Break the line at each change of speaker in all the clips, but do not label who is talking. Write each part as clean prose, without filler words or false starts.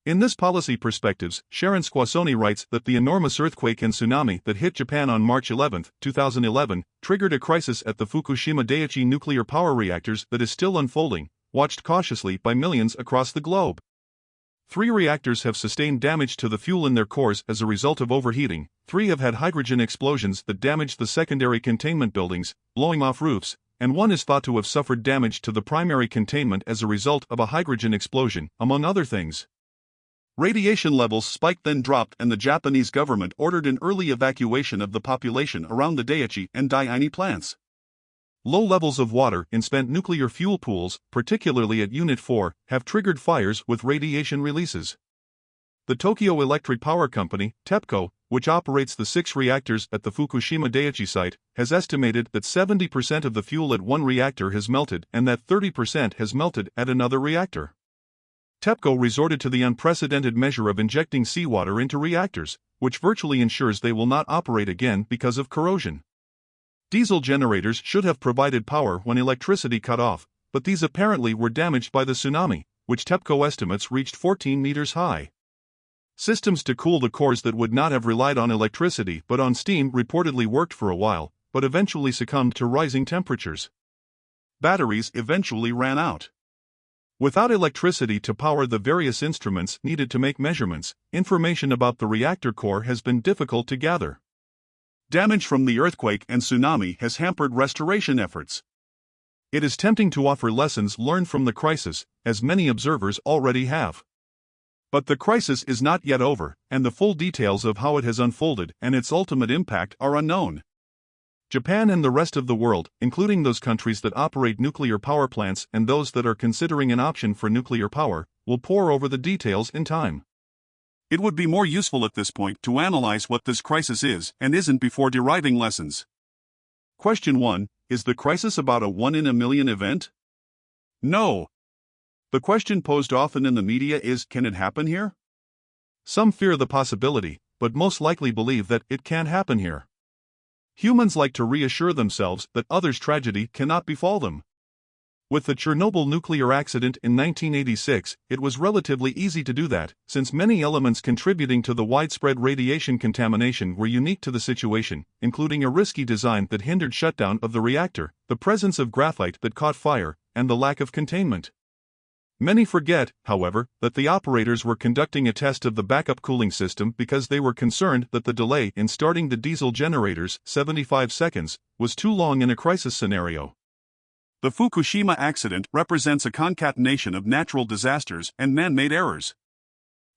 In this policy perspectives, Sharon Squassoni writes that the enormous earthquake and tsunami that hit Japan on March 11, 2011, triggered a crisis at the Fukushima Daiichi nuclear power reactors that is still unfolding, watched cautiously by millions across the globe. 3 reactors have sustained damage to the fuel in their cores as a result of overheating, 3 have had hydrogen explosions that damaged the secondary containment buildings, blowing off roofs, and 1 is thought to have suffered damage to the primary containment as a result of a hydrogen explosion, among other things. Radiation levels spiked then dropped, and the Japanese government ordered an early evacuation of the population around the Daiichi and Daini plants. Low levels of water in spent nuclear fuel pools, particularly at Unit 4, have triggered fires with radiation releases. The Tokyo Electric Power Company, TEPCO, which operates the 6 reactors at the Fukushima Daiichi site, has estimated that 70% of the fuel at one reactor has melted and that 30% has melted at another reactor. TEPCO resorted to the unprecedented measure of injecting seawater into reactors, which virtually ensures they will not operate again because of corrosion. Diesel generators should have provided power when electricity cut off, but these apparently were damaged by the tsunami, which TEPCO estimates reached 14 meters high. Systems to cool the cores that would not have relied on electricity but on steam reportedly worked for a while, but eventually succumbed to rising temperatures. Batteries eventually ran out. Without electricity to power the various instruments needed to make measurements, information about the reactor core has been difficult to gather. Damage from the earthquake and tsunami has hampered restoration efforts. It is tempting to offer lessons learned from the crisis, as many observers already have. But the crisis is not yet over, and the full details of how it has unfolded and its ultimate impact are unknown. Japan and the rest of the world, including those countries that operate nuclear power plants and those that are considering an option for nuclear power, will pore over the details in time. It would be more useful at this point to analyze what this crisis is and isn't before deriving lessons. Question 1. Is the crisis about a 1-in-a-million event? No. The question posed often in the media is, can it happen here? Some fear the possibility, but most likely believe that it can't happen here. Humans like to reassure themselves that others' tragedy cannot befall them. With the Chernobyl nuclear accident in 1986, it was relatively easy to do that, since many elements contributing to the widespread radiation contamination were unique to the situation, including a risky design that hindered shutdown of the reactor, the presence of graphite that caught fire, and the lack of containment. Many forget, however, that the operators were conducting a test of the backup cooling system because they were concerned that the delay in starting the diesel generators, 75 seconds, was too long in a crisis scenario. The Fukushima accident represents a concatenation of natural disasters and man-made errors.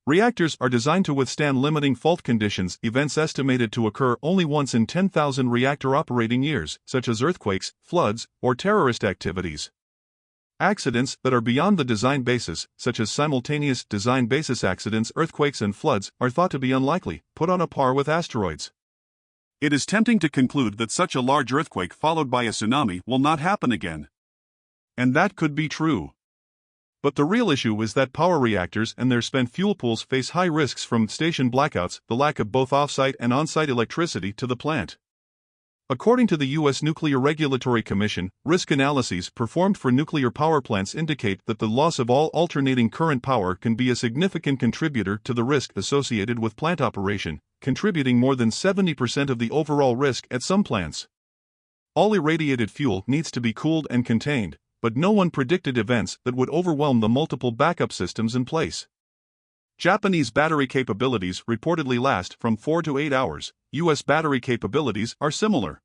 Reactors are designed to withstand limiting fault conditions, events estimated to occur only once in 10,000 reactor operating years, such as earthquakes, floods, or terrorist activities. Accidents that are beyond the design basis, such as simultaneous design basis accidents, earthquakes and floods, are thought to be unlikely, put on a par with asteroids. It is tempting to conclude that such a large earthquake followed by a tsunami will not happen again. And that could be true. But the real issue is that power reactors and their spent fuel pools face high risks from station blackouts, the lack of both off-site and on-site electricity to the plant. According to the U.S. Nuclear Regulatory Commission, risk analyses performed for nuclear power plants indicate that the loss of all alternating current power can be a significant contributor to the risk associated with plant operation, contributing more than 70% of the overall risk at some plants. All irradiated fuel needs to be cooled and contained, but no one predicted events that would overwhelm the multiple backup systems in place. Japanese battery capabilities reportedly last from 4 to 8 hours. U.S. battery capabilities are similar.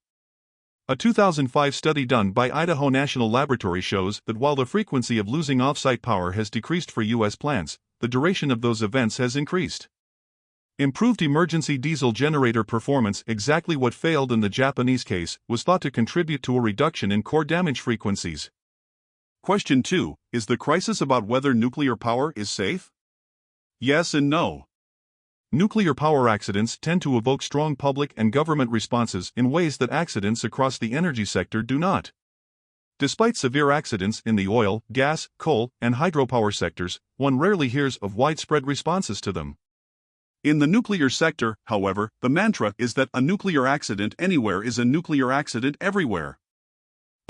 A 2005 study done by Idaho National Laboratory shows that while the frequency of losing off-site power has decreased for U.S. plants, the duration of those events has increased. Improved emergency diesel generator performance, exactly what failed in the Japanese case, was thought to contribute to a reduction in core damage frequencies. Question 2. Is the crisis about whether nuclear power is safe? Yes and no. Nuclear power accidents tend to evoke strong public and government responses in ways that accidents across the energy sector do not. Despite severe accidents in the oil, gas, coal, and hydropower sectors, one rarely hears of widespread responses to them. In the nuclear sector, however, the mantra is that a nuclear accident anywhere is a nuclear accident everywhere.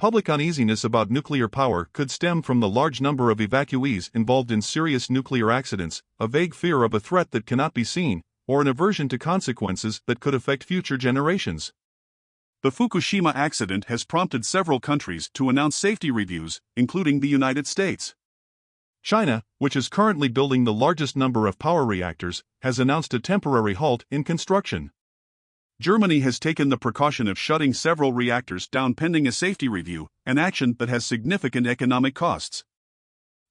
Public uneasiness about nuclear power could stem from the large number of evacuees involved in serious nuclear accidents, a vague fear of a threat that cannot be seen, or an aversion to consequences that could affect future generations. The Fukushima accident has prompted several countries to announce safety reviews, including the United States. China, which is currently building the largest number of power reactors, has announced a temporary halt in construction. Germany has taken the precaution of shutting several reactors down pending a safety review, an action that has significant economic costs.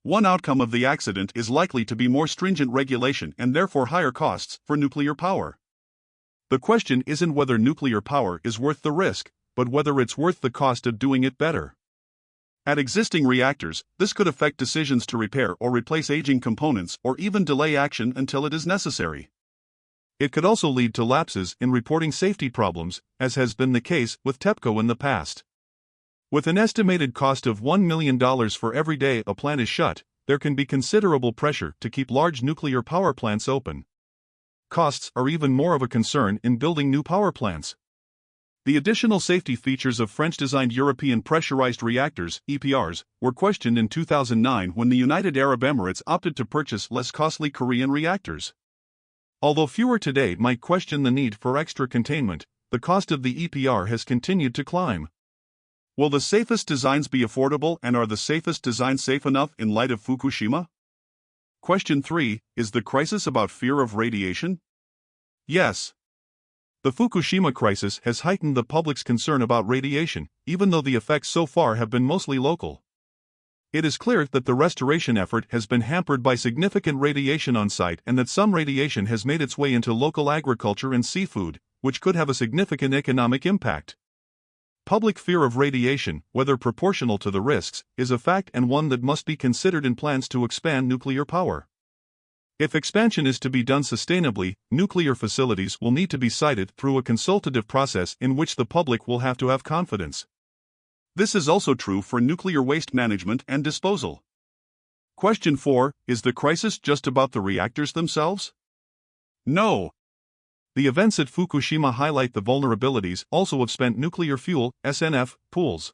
One outcome of the accident is likely to be more stringent regulation and therefore higher costs for nuclear power. The question isn't whether nuclear power is worth the risk, but whether it's worth the cost of doing it better. At existing reactors, this could affect decisions to repair or replace aging components or even delay action until it is necessary. It could also lead to lapses in reporting safety problems, as has been the case with TEPCO in the past. With an estimated cost of $1 million for every day a plant is shut, there can be considerable pressure to keep large nuclear power plants open. Costs are even more of a concern in building new power plants. The additional safety features of French-designed European pressurized reactors, EPRs, were questioned in 2009 when the United Arab Emirates opted to purchase less costly Korean reactors. Although fewer today might question the need for extra containment, the cost of the EPR has continued to climb. Will the safest designs be affordable, and are the safest designs safe enough in light of Fukushima? Question 3. Is the crisis about fear of radiation? Yes. The Fukushima crisis has heightened the public's concern about radiation, even though the effects so far have been mostly local. It is clear that the restoration effort has been hampered by significant radiation on site and that some radiation has made its way into local agriculture and seafood, which could have a significant economic impact. Public fear of radiation, whether proportional to the risks, is a fact and one that must be considered in plans to expand nuclear power. If expansion is to be done sustainably, nuclear facilities will need to be sited through a consultative process in which the public will have to have confidence. This is also true for nuclear waste management and disposal. Question 4. Is the crisis just about the reactors themselves? No. The events at Fukushima highlight the vulnerabilities also of spent nuclear fuel, SNF, pools.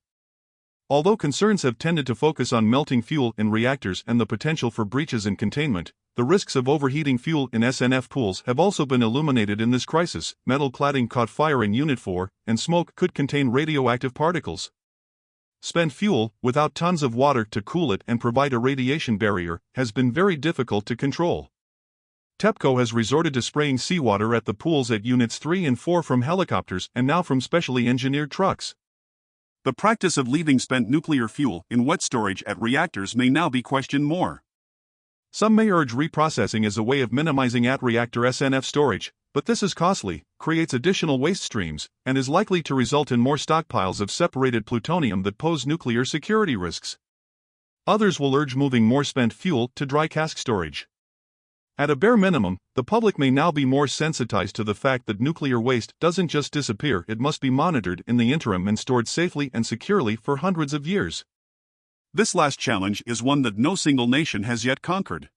Although concerns have tended to focus on melting fuel in reactors and the potential for breaches in containment, the risks of overheating fuel in SNF pools have also been illuminated in this crisis. Metal cladding caught fire in Unit 4, and smoke could contain radioactive particles. Spent fuel, without tons of water to cool it and provide a radiation barrier, has been very difficult to control. TEPCO has resorted to spraying seawater at the pools at Units 3 and 4 from helicopters and now from specially engineered trucks. The practice of leaving spent nuclear fuel in wet storage at reactors may now be questioned more. Some may urge reprocessing as a way of minimizing at-reactor SNF storage, but this is costly, creates additional waste streams, and is likely to result in more stockpiles of separated plutonium that pose nuclear security risks. Others will urge moving more spent fuel to dry cask storage. At a bare minimum, the public may now be more sensitized to the fact that nuclear waste doesn't just disappear, it must be monitored in the interim and stored safely and securely for hundreds of years. This last challenge is one that no single nation has yet conquered.